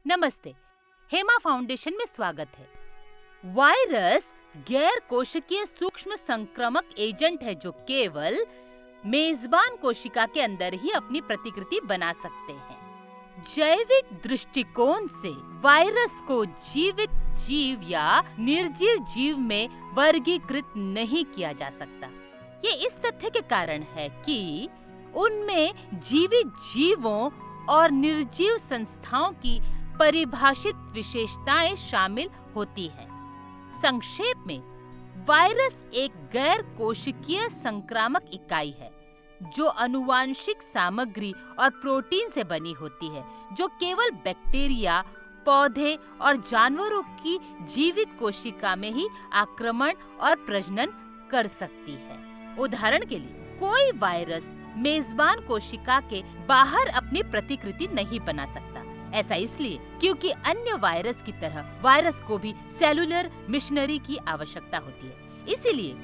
नमस्ते, हेमा फाउंडेशन में स्वागत है। वायरस गैर कोशिकीय सूक्ष्म संक्रामक एजेंट है जो केवल मेजबान कोशिका के अंदर ही अपनी प्रतिकृति बना सकते हैं। जैविक दृष्टिकोण से वायरस को जीवित जीव या निर्जीव जीव में वर्गीकृत नहीं किया जा सकता। ये इस तथ्य के कारण है कि उनमें जीवित जीवों और निर्जीव संस्थाओं की परिभाषित विशेषताएं शामिल होती हैं। संक्षेप में, वायरस एक गैर कोशिकीय संक्रामक इकाई है जो आनुवांशिक सामग्री और प्रोटीन से बनी होती है, जो केवल बैक्टीरिया, पौधे और जानवरों की जीवित कोशिका में ही आक्रमण और प्रजनन कर सकती है। उदाहरण के लिए, कोई वायरस मेजबान कोशिका के बाहर अपनी प्रतिकृति नहीं बना सकता। ऐसा इसलिए क्योंकि अन्य वायरस की तरह वायरस को भी सेलुलर मिशनरी की आवश्यकता होती है। इसीलिए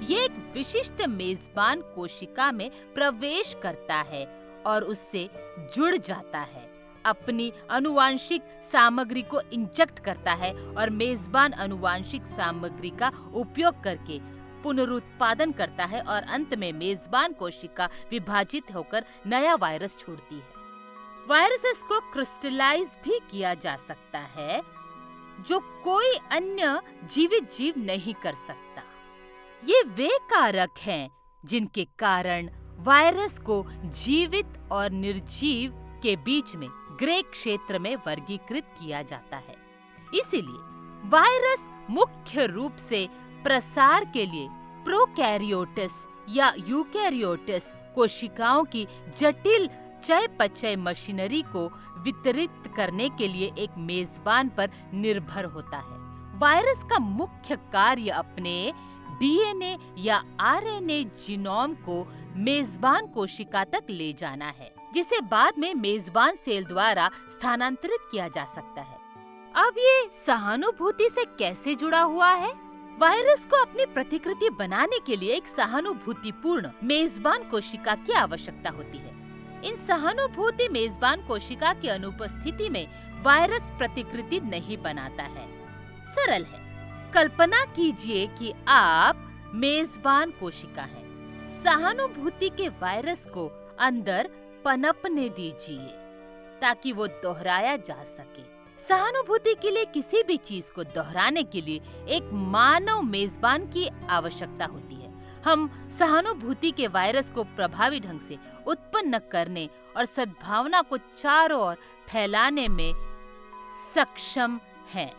ये एक विशिष्ट मेजबान कोशिका में प्रवेश करता है और उससे जुड़ जाता है, अपनी आनुवांशिक सामग्री को इंजेक्ट करता है और मेजबान आनुवांशिक सामग्री का उपयोग करके पुनरुत्पादन करता है और अंत में मेजबान कोशिका विभाजित होकर नया वायरस छोड़ती है। वायरसेस को क्रिस्टलाइज भी किया जा सकता है, जो कोई अन्य जीवित जीव नहीं कर सकता। ये वे कारक हैं जिनके कारण वायरस को जीवित और निर्जीव के बीच में ग्रे क्षेत्र में वर्गीकृत किया जाता है। इसीलिए वायरस मुख्य रूप से प्रसार के लिए प्रोकैरियोट्स या यूकैरियोट्स कोशिकाओं की जटिल चयापचय मशीनरी को वितरित करने के लिए एक मेजबान पर निर्भर होता है। वायरस का मुख्य कार्य अपने डीएनए या आरएनए जीनोम को मेजबान कोशिका तक ले जाना है, जिसे बाद में मेजबान सेल द्वारा स्थानांतरित किया जा सकता है। अब ये सहानुभूति से कैसे जुड़ा हुआ है? वायरस को अपनी प्रतिकृति बनाने के लिए एक सहानुभूतिपूर्ण मेजबान कोशिका की आवश्यकता होती है। इन सहानुभूति मेजबान कोशिका की अनुपस्थिति में वायरस प्रतिकृति नहीं बनाता है। सरल है, कल्पना कीजिए कि आप मेजबान कोशिका हैं। सहानुभूति के वायरस को अंदर पनपने दीजिए ताकि वो दोहराया जा सके। सहानुभूति के लिए किसी भी चीज को दोहराने के लिए एक मानव मेजबान की आवश्यकता होती है। हम सहानुभूति के वायरस को प्रभावी ढंग से उत्पन्न करने और सद्भावना को चारों ओर फैलाने में सक्षम हैं।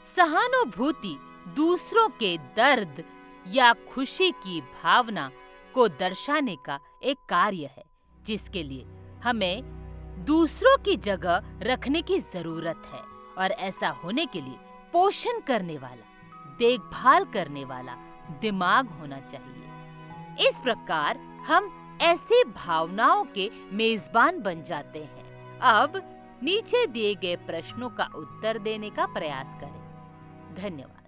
सहानुभूति दूसरों के दर्द या खुशी की भावना को दर्शाने का एक कार्य है, जिसके लिए हमें दूसरों की जगह रखने की जरूरत है, और ऐसा होने के लिए पोषण करने वाला, देखभाल करने वाला दिमाग होना चाहिए। इस प्रकार हम ऐसी भावनाओं के मेजबान बन जाते हैं। अब नीचे दिए गए प्रश्नों का उत्तर देने का प्रयास करें। धन्यवाद।